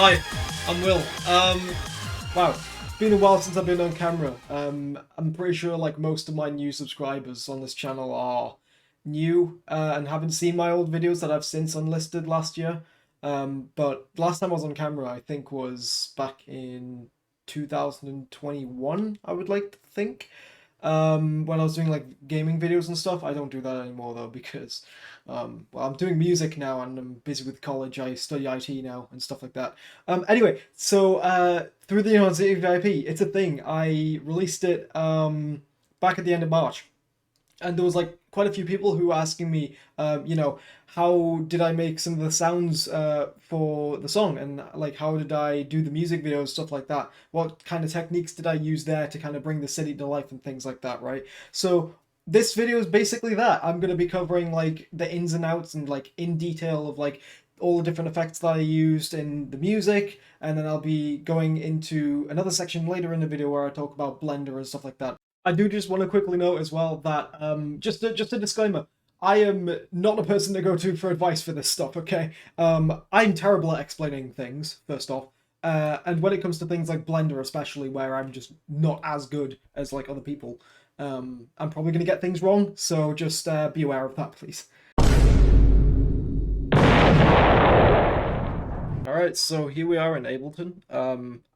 Hi, I'm Will. Wow, it's been a while since I've been on camera. I'm pretty sure like most of my new subscribers on this channel are new and haven't seen my old videos that I've since unlisted last year. But last time I was on camera, I think was back in 2021, I would like to think. When I was doing like gaming videos and stuff. I don't do that anymore though because well, I'm doing music now and I'm busy with college. I study IT now and stuff like that. Anyway, so through the University VIP, it's a thing. I released it back at the end of March, and there was like quite a few people who were asking me, how did I make some of the sounds for the song, and like how did I do the music videos, stuff like that. What kind of techniques did I use there to kind of bring the city to life and things like that, right? So this video is basically that. I'm gonna be covering like the ins and outs and like in detail of like all the different effects that I used in the music, and then I'll be going into another section later in the video where I talk about Blender and stuff like that. I do just want to quickly note as well that just a disclaimer. I am not a person to go to for advice for this stuff, okay? I'm terrible at explaining things, first off. And when it comes to things like Blender especially, where I'm just not as good as like other people, I'm probably going to get things wrong, so just be aware of that, please. Alright, so here we are in Ableton.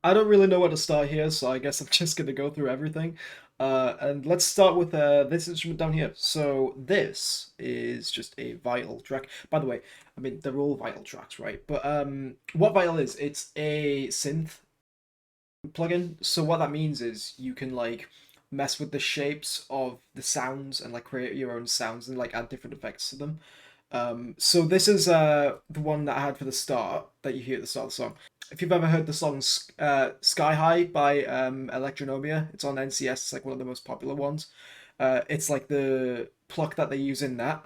I don't really know where to start here, so I guess I'm just going to go through everything. And let's start with this instrument down here. So this is just a vital track. By the way, I mean, they're all vital tracks, right? But what vital is, it's a synth plugin. So what that means is you can like mess with the shapes of the sounds and like create your own sounds and like add different effects to them. So this is the one that I had for the start, that you hear at the start of the song. If you've ever heard the song Sky High by Electronomia, it's on NCS, it's like one of the most popular ones. It's like the pluck that they use in that.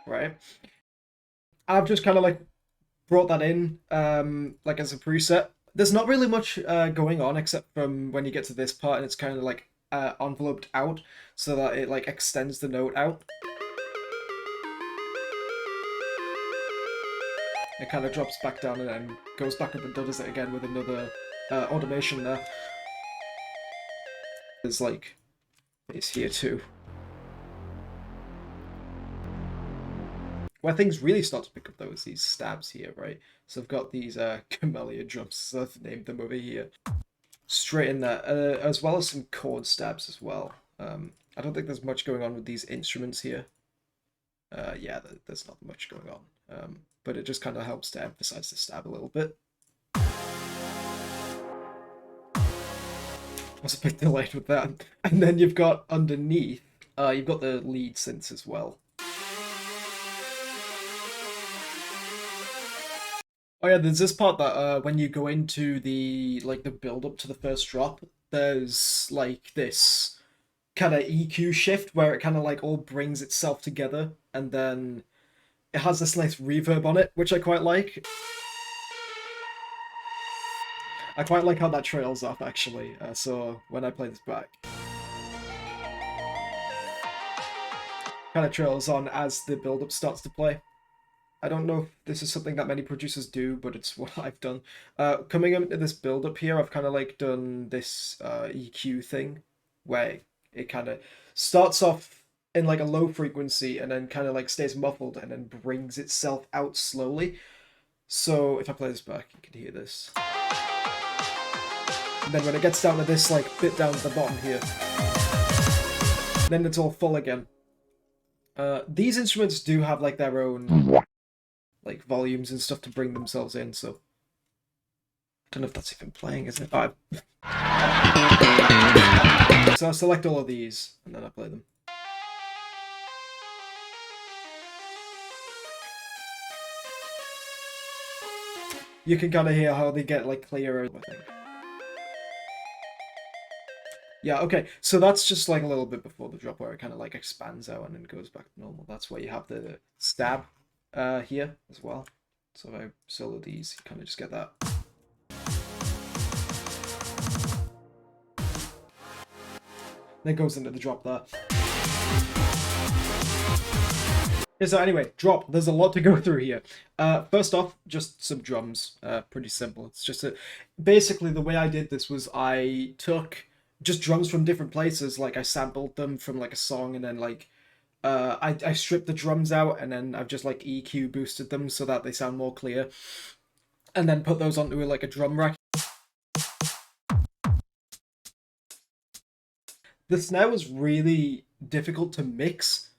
Right? I've just kind of like brought that in like as a preset. There's not really much going on except from when you get to this part and it's kind of like enveloped out so that it like extends the note out. It kind of drops back down and then goes back up and does it again with another automation there. There's like it's here too, where things really start to pick up though is these stabs here, right? So I've got these camellia drums, so I've named them over here, straight in there, as well as some chord stabs as well. I don't think there's much going on with these instruments here. Yeah, there's not much going on, but it just kind of helps to emphasize the stab a little bit. I was a bit delayed with that. And then you've got underneath, you've got the lead synths as well. Oh yeah, there's this part that when you go into the like the build up to the first drop, there's like this kind of EQ shift where it kind of like all brings itself together, and then it has this nice reverb on it, which I quite like. I quite like how that trails off actually. So when I play this back, kind of trails on as the build up starts to play. I don't know if this is something that many producers do, but it's what I've done. Coming into this build up here, I've kind of like done this EQ thing where it kind of starts off in like a low frequency and then kind of like stays muffled and then brings itself out slowly. So if I play this back, you can hear this. And then when it gets down to this like bit down at the bottom here, then it's all full again. These instruments do have like their own like volumes and stuff to bring themselves in, so I don't know if that's even playing, is it? Oh, so I select all of these and then I play them. You can kind of hear how they get like clearer, I think. Yeah, okay, so that's just like a little bit before the drop where it kind of like expands out and then goes back to normal. That's where you have the stab here as well. So if I solo these, you kind of just get that. Then it goes into the drop there. Yeah, so anyway, drop. There's a lot to go through here. First off, just some drums. Pretty simple. It's just basically the way I did this was I took just drums from different places. Like I sampled them from like a song, and then like I stripped the drums out, and then I've just like EQ boosted them so that they sound more clear, and then put those onto like a drum rack. The snare was really difficult to mix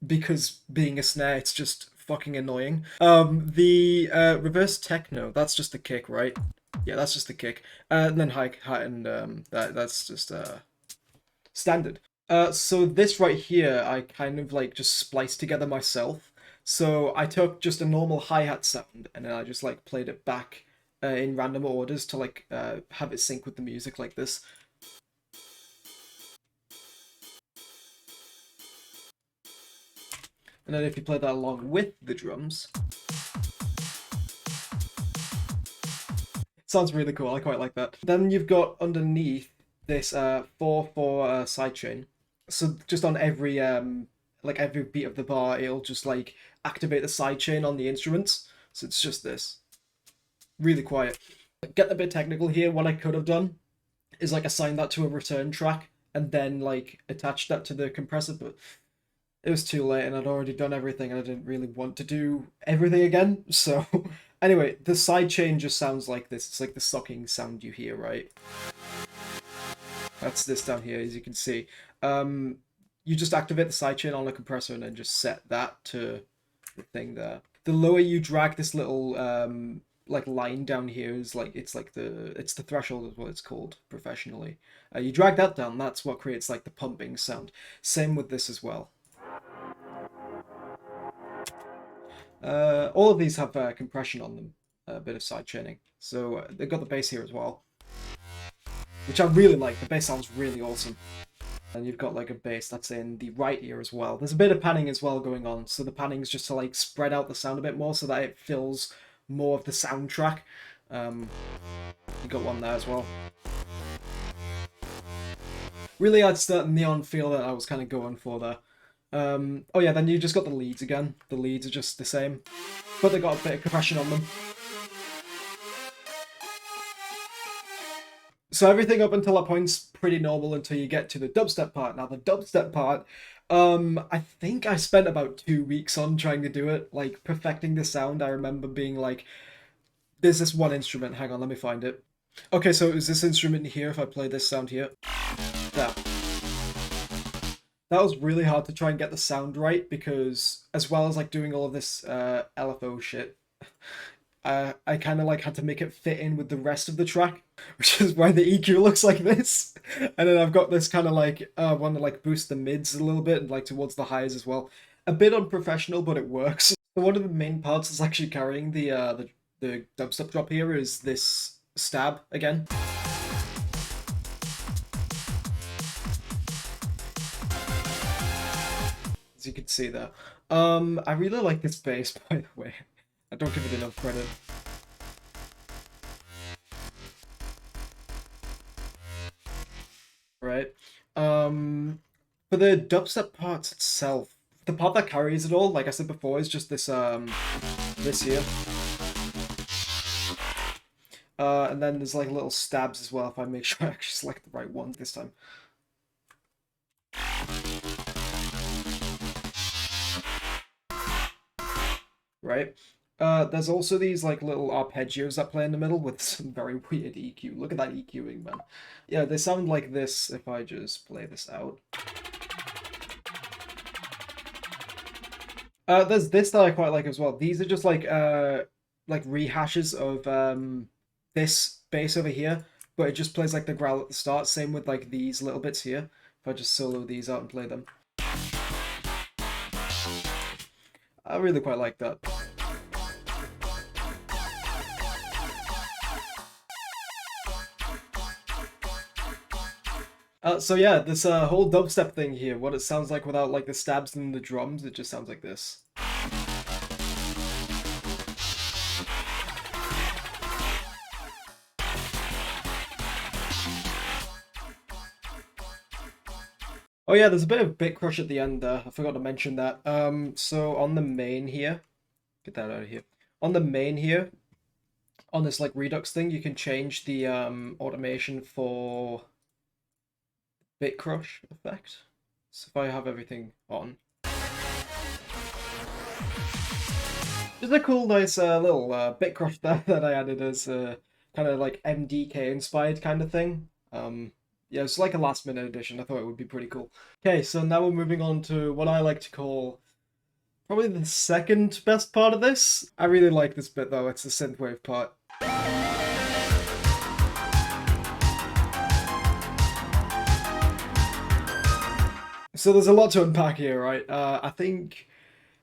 because being a snare, it's just fucking annoying. The reverse techno, that's just the kick, right? Yeah, that's just the kick. And then hi and that's just standard. So this right here, I kind of like just spliced together myself. So I took just a normal hi-hat sound and then I just like played it back in random orders to like have it sync with the music like this. And then if you play that along with the drums, it sounds really cool. I quite like that. Then you've got underneath this 4/4 sidechain. So just on every like every beat of the bar, it'll just like activate the sidechain on the instruments. So it's just this. Really quiet. Get a bit technical here. What I could have done is like assign that to a return track and then like attach that to the compressor, but it was too late and I'd already done everything and I didn't really want to do everything again. So anyway, the sidechain just sounds like this. It's like the sucking sound you hear, right? That's this down here, as you can see. You just activate the sidechain on a compressor and then just set that to the thing there. The lower you drag this little like line down here is like it's the threshold is what it's called professionally. You drag that down, that's what creates like the pumping sound. Same with this as well. All of these have compression on them, a bit of side chaining. So they've got the bass here as well, which I really like. The bass sounds really awesome. And you've got like a bass that's in the right ear as well. There's a bit of panning as well going on. So the panning is just to like spread out the sound a bit more so that it fills more of the soundtrack. You got one there as well. Really adds that neon feel that I was kind of going for there. Oh yeah, then you just got the leads again. The leads are just the same, but they got a bit of compression on them. So everything up until that point's pretty normal until you get to the dubstep part. Now the dubstep part, I think I spent about 2 weeks on trying to do it, like perfecting the sound. I remember being like, there's this one instrument, hang on, let me find it. Okay, so is this instrument here if I play this sound here? That. That was really hard to try and get the sound right because as well as like doing all of this LFO shit, I kind of like had to make it fit in with the rest of the track, which is why the EQ looks like this. And then I've got this kind of like want to like boost the mids a little bit and like towards the highs as well. A bit unprofessional, but it works. So one of the main parts that's actually carrying the dubstep drop here is this stab again. As you can see there. I really like this bass, by the way. I don't give it enough credit. Right. For the dubstep parts itself, the part that carries it all, like I said before, is just this this here. And then there's like little stabs as well if I make sure I actually select the right one this time. Right? There's also these like little arpeggios that play in the middle with some very weird EQ. Look at that EQing, man. Yeah, they sound like this if I just play this out. There's this that I quite like as well. These are just like rehashes of this bass over here, but it just plays like the growl at the start. Same with like these little bits here. If I just solo these out and play them. I really quite like that. So yeah, this whole dubstep thing here, what it sounds like without like the stabs and the drums, it just sounds like this. Oh yeah, there's a bit of bit crush at the end there. I forgot to mention that. So on the main here, get that out of here. On the main here, on this like Redux thing, you can change the automation for bit crush effect. So if I have everything on, just a cool, nice little bit crush there that I added as kind of like MDK inspired kind of thing. Yeah, it's like a last minute addition. I thought it would be pretty cool. Okay, so now we're moving on to what I like to call probably the second best part of this. I really like this bit though, it's the synthwave part. So there's a lot to unpack here, right? I think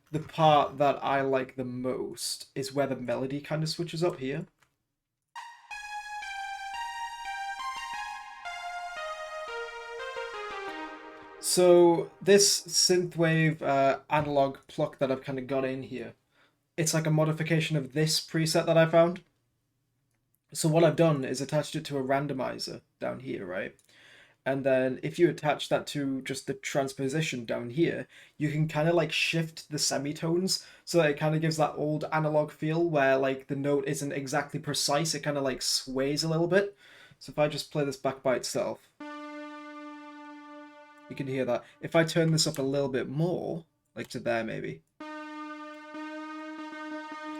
the part that I like the most is where the melody kind of switches up here. So this synthwave analog pluck that I've kind of got in here, it's like a modification of this preset that I found. So what I've done is attached it to a randomizer down here, right? And then if you attach that to just the transposition down here, you can kind of like shift the semitones so that it kind of gives that old analog feel where like the note isn't exactly precise, it kind of like sways a little bit. So if I just play this back by itself, you can hear that. If I turn this up a little bit more, like to there maybe,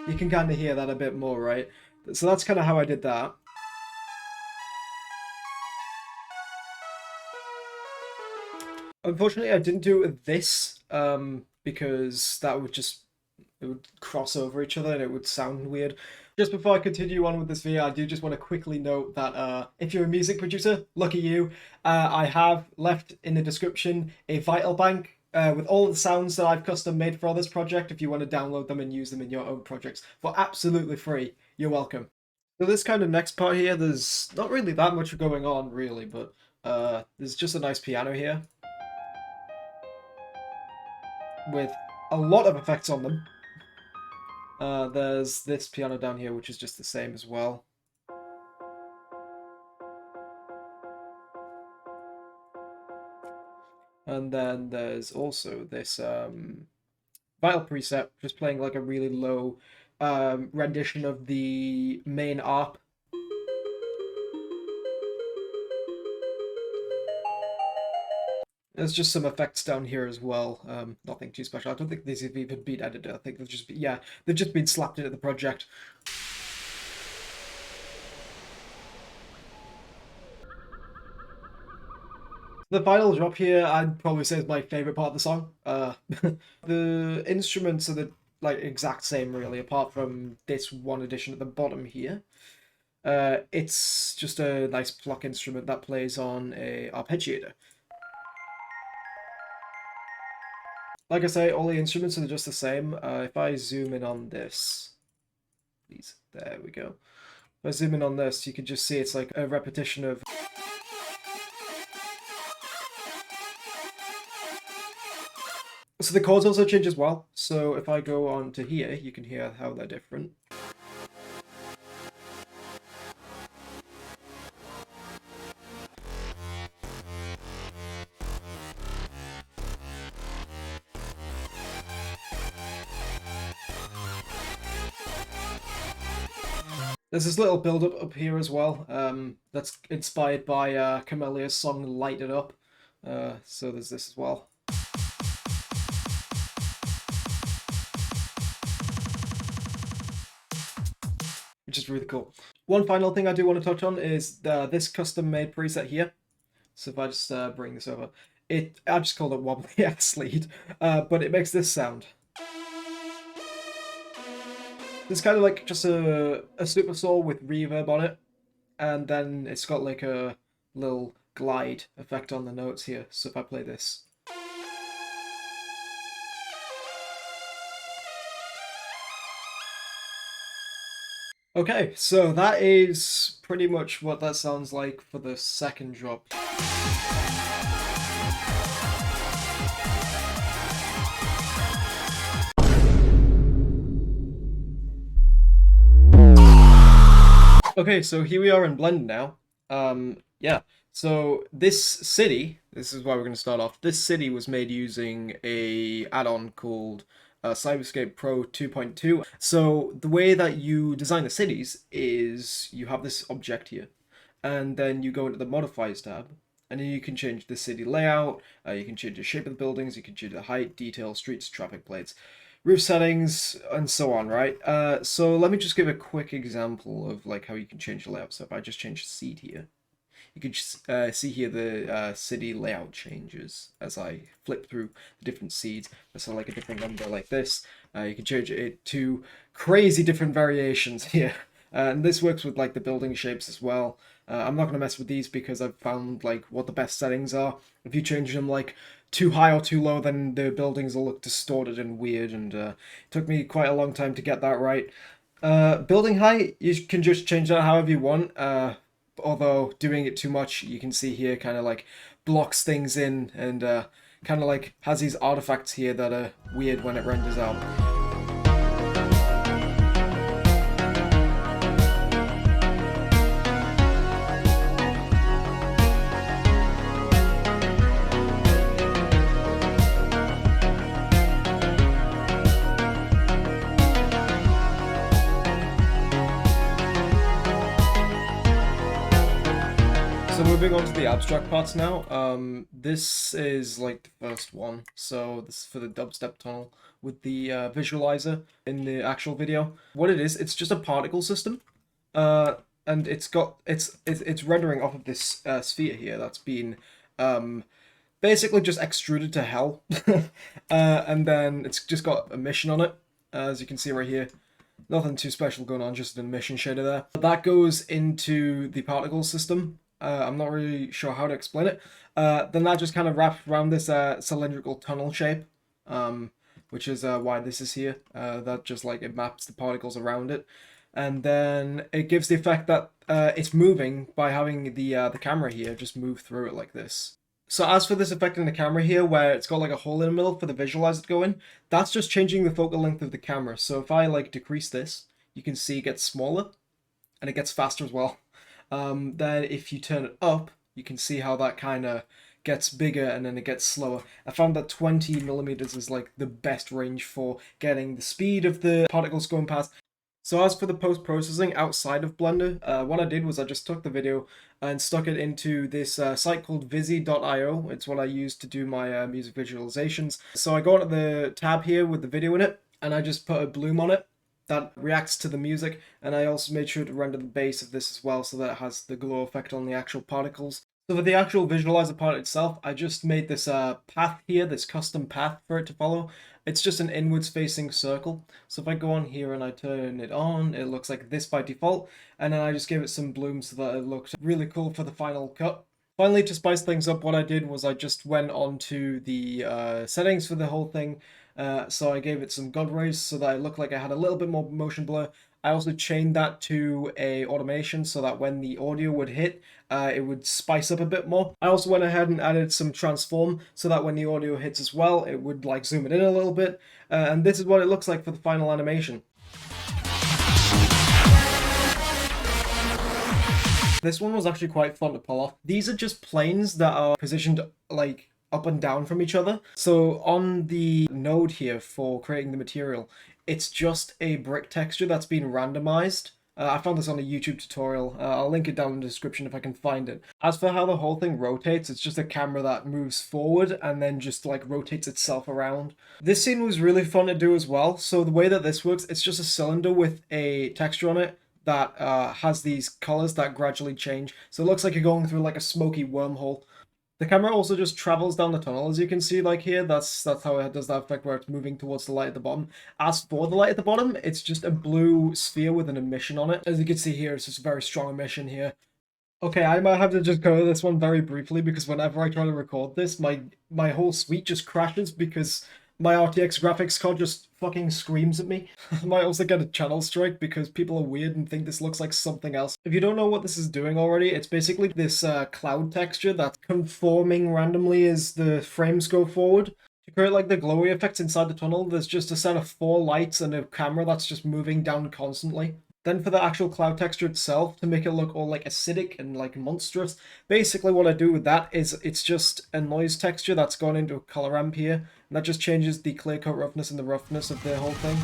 you can kind of hear that a bit more, right? So that's kind of how I did that. Unfortunately, I didn't do this because that would just it would cross over each other and it would sound weird. Just before I continue on with this video, I do just want to quickly note that if you're a music producer, lucky you, I have left in the description a Vital Bank with all of the sounds that I've custom made for this project if you want to download them and use them in your own projects for absolutely free. You're welcome. So this kind of next part here, there's not really that much going on really, but there's just a nice piano here with a lot of effects on them. There's this piano down here, which is just the same as well. And then there's also this Vital preset, just playing like a really low rendition of the main ARP. There's just some effects down here as well. Nothing too special. I don't think these have even been edited. I think they've just been, yeah, they've just been slapped into the project. The final drop here, I'd probably say is my favorite part of the song. The instruments are the like exact same really, apart from this one addition at the bottom here. It's just a nice pluck instrument that plays on a arpeggiator. Like I say, all the instruments are just the same. If I zoom in on this, please, there we go. If I zoom in on this, you can just see it's like a repetition of. So the chords also change as well. So if I go on to here, you can hear how they're different. There's this little build-up up here as well. That's inspired by Camelia's song "Light It Up." So there's this as well. Which is really cool. One final thing I do want to touch on is this custom-made preset here. So if I just bring this over, I just called it Wobbly Ass Lead, but it makes this sound. It's kind of like just a super saw with reverb on it, and then it's got like a little glide effect on the notes here. So if I play this. Okay, so that is pretty much what that sounds like for the second drop. Okay, so here we are in Blender now. Yeah, so this city This is why we're going to start off. This city was made using a add-on called Cyberscape Pro 2.2. So the way that you design the cities is you have this object here, and then you go into the modifiers tab, and then you can change the city layout, you can change the shape of the buildings, you can change the height, detail, streets, traffic plates, roof settings, and so on, right? So let me just give a quick example of like how you can change the layout. So if I just change the seed here, you can just see here the city layout changes as I flip through the different seeds. So like a different number like this, you can change it to crazy different variations here. And this works with like the building shapes as well. I'm not going to mess with these because I've found like what the best settings are. If you change them like too high or too low, then the buildings will look distorted and weird, and it took me quite a long time to get that right. Building height, you can just change that however you want. Although doing it too much, you can see here, kind of like blocks things in, and kind of like has these artifacts here that are weird when it renders out. So moving on to the abstract parts now. This is like the first one. So this is for the dubstep tunnel with the visualizer in the actual video. What it is, it's just a particle system, and it's rendering off of this sphere here that's been basically just extruded to hell, and then it's just got emission on it, as you can see right here. Nothing too special going on, just an emission shader there. That goes into the particle system. I'm not really sure how to explain it. Then that just kind of wraps around this cylindrical tunnel shape, which is why this is here. That just like it maps the particles around it, and then it gives the effect that it's moving by having the camera here just move through it like this. So as for this effect in the camera here, where it's got like a hole in the middle for the visualizer to go in, that's just changing the focal length of the camera. So if I like decrease this, you can see it gets smaller, and it gets faster as well. Then if you turn it up, you can see how that kind of gets bigger and then it gets slower. I found that 20 millimeters is like the best range for getting the speed of the particles going past. So as for the post-processing outside of Blender, what I did was I just took the video and stuck it into this site called Visi.io. It's what I use to do my music visualizations. So I go into the tab here with the video in it, and I just put a bloom on it that reacts to the music, and I also made sure to render the base of this as well so that it has the glow effect on the actual particles. So for the actual visualizer part itself, I just made this path here, this custom path for it to follow. It's just an inwards facing circle. So if I go on here and I turn it on, it looks like this by default, and then I just gave it some bloom so that it looked really cool for the final cut. Finally, to spice things up, what I did was I just went on to the settings for the whole thing. So I gave it some God rays so that it looked like I had a little bit more motion blur. I also chained that to a automation so that when the audio would hit, it would spice up a bit more. I also went ahead and added some transform so that when the audio hits as well, it would like zoom it in a little bit. And this is what it looks like for the final animation. This one was actually quite fun to pull off. These are just planes that are positioned like up and down from each other. So on the node here for creating the material, it's just a brick texture that's been randomized. I found this on a YouTube tutorial. I'll link it down in the description if I can find it. As for how the whole thing rotates, it's just a camera that moves forward and then just like rotates itself around. This scene was really fun to do as well. So the way that this works, it's just a cylinder with a texture on it that has these colors that gradually change. So it looks like you're going through like a smoky wormhole. The camera also just travels down the tunnel, as you can see, like here. That's how it does that effect where it's moving towards the light at the bottom. As for the light at the bottom, it's just a blue sphere with an emission on it. As you can see here, it's just a very strong emission here. Okay, I might have to just cover this one very briefly because whenever I try to record this, my whole suite just crashes because my RTX graphics card just fucking screams at me. I might also get a channel strike because people are weird and think this looks like something else. If you don't know what this is doing already, it's basically this cloud texture that's conforming randomly as the frames go forward. To create like the glowy effects inside the tunnel, there's just a set of 4 lights and a camera that's just moving down constantly. Then for the actual cloud texture itself, to make it look all like acidic and like monstrous, basically what I do with that is it's just a noise texture that's gone into a color ramp here, and that just changes the clear coat roughness and the roughness of the whole thing.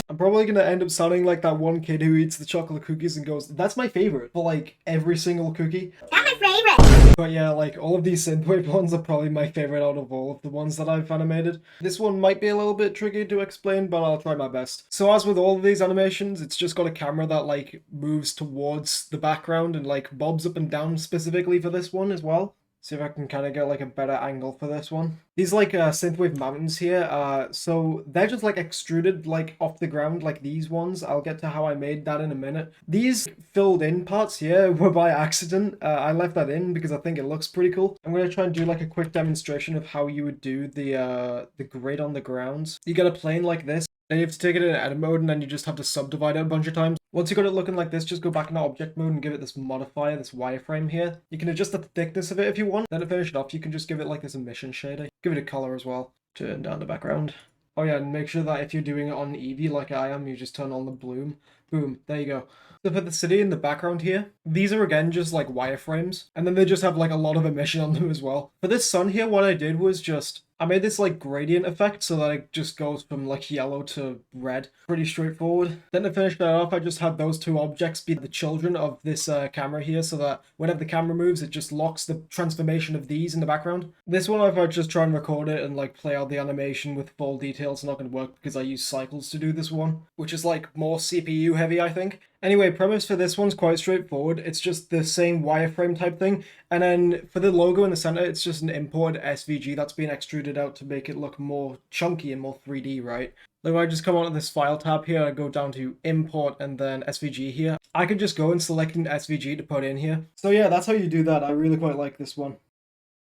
I'm probably gonna end up sounding like that one kid who eats the chocolate cookies and goes, "That's my favorite," for like every single cookie. That's my favorite! But yeah, like all of these Synthwave ones are probably my favorite out of all of the ones that I've animated. This one might be a little bit tricky to explain, but I'll try my best. So as with all of these animations, it's just got a camera that like moves towards the background and like bobs up and down specifically for this one as well. See if I can kind of get like a better angle for this one. These like Synthwave mountains here, so they're just like extruded like off the ground like these ones. I'll get to how I made that in a minute. These filled in parts here were by accident. I left that in because I think it looks pretty cool. I'm going to try and do like a quick demonstration of how you would do the grid on the ground. You get a plane like this. Then you have to take it in edit mode and then you just have to subdivide it a bunch of times. Once you got it looking like this, just go back into object mode and give it this modifier, this wireframe here. You can adjust the thickness of it if you want. Then to finish it off, you can just give it like this emission shader. Give it a color as well. Turn down the background. Oh yeah, and make sure that if you're doing it on Eevee like I am, you just turn on the bloom. Boom, there you go. So for the city in the background here, these are again just like wireframes. And then they just have like a lot of emission on them as well. For this sun here, what I did was just I made this like gradient effect so that it just goes from like yellow to red. Pretty straightforward. Then to finish that off, I just had those two objects be the children of this camera here so that whenever the camera moves, it just locks the transformation of these in the background. This one, if I just try and record it and like play out the animation with full detail, it's not going to work because I use cycles to do this one, which is like more CPU heavy, I think. Anyway, premise for this one's quite straightforward. It's just the same wireframe type thing. And then for the logo in the center, it's just an imported SVG that's been extruded out to make it look more chunky and more 3D, right? Like when I just come onto this file tab here, I go down to import and then SVG here. I can just go and select an SVG to put in here. So yeah, that's how you do that. I really quite like this one.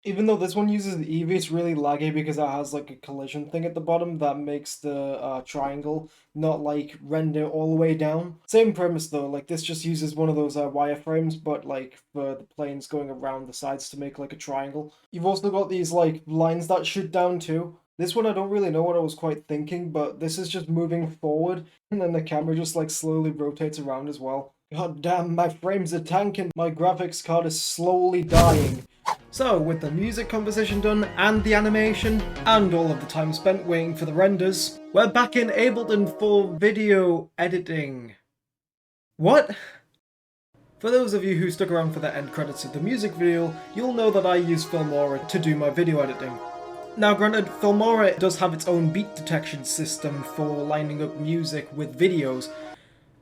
Even though this one uses the Eevee, it's really laggy because it has like a collision thing at the bottom that makes the triangle not like render all the way down. Same premise though, like this just uses one of those wireframes, but like for the planes going around the sides to make like a triangle. You've also got these like lines that shoot down too. This one I don't really know what I was quite thinking, but this is just moving forward and then the camera just like slowly rotates around as well. God damn, my frames are tanking. My graphics card is slowly dying. So, with the music composition done, and the animation, and all of the time spent waiting for the renders, we're back in Ableton for video editing. What? For those of you who stuck around for the end credits of the music video, you'll know that I use Filmora to do my video editing. Now granted, Filmora does have its own beat detection system for lining up music with videos,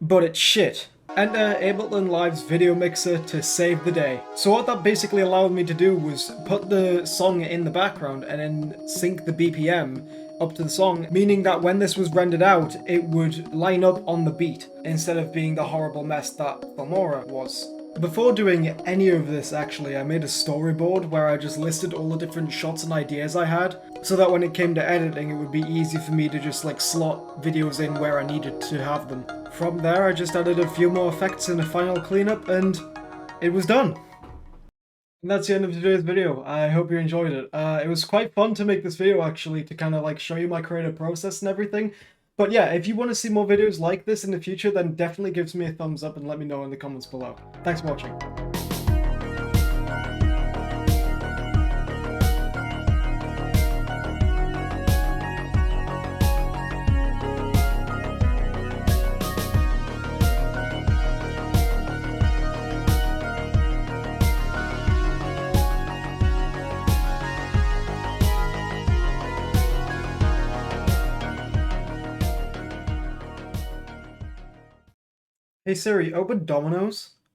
but it's shit. Enter Ableton Live's video mixer to save the day. So what that basically allowed me to do was put the song in the background and then sync the BPM up to the song, meaning that when this was rendered out, it would line up on the beat, instead of being the horrible mess that Filmora was. Before doing any of this actually, I made a storyboard where I just listed all the different shots and ideas I had, so that when it came to editing it would be easy for me to just like slot videos in where I needed to have them. From there I just added a few more effects and a final cleanup and it was done. And that's the end of today's video. I hope you enjoyed it. It was quite fun to make this video actually, to kind of like show you my creative process and everything. But yeah, if you want to see more videos like this in the future, then definitely give me a thumbs up and let me know in the comments below. Thanks for watching. Hey Siri, open Domino's.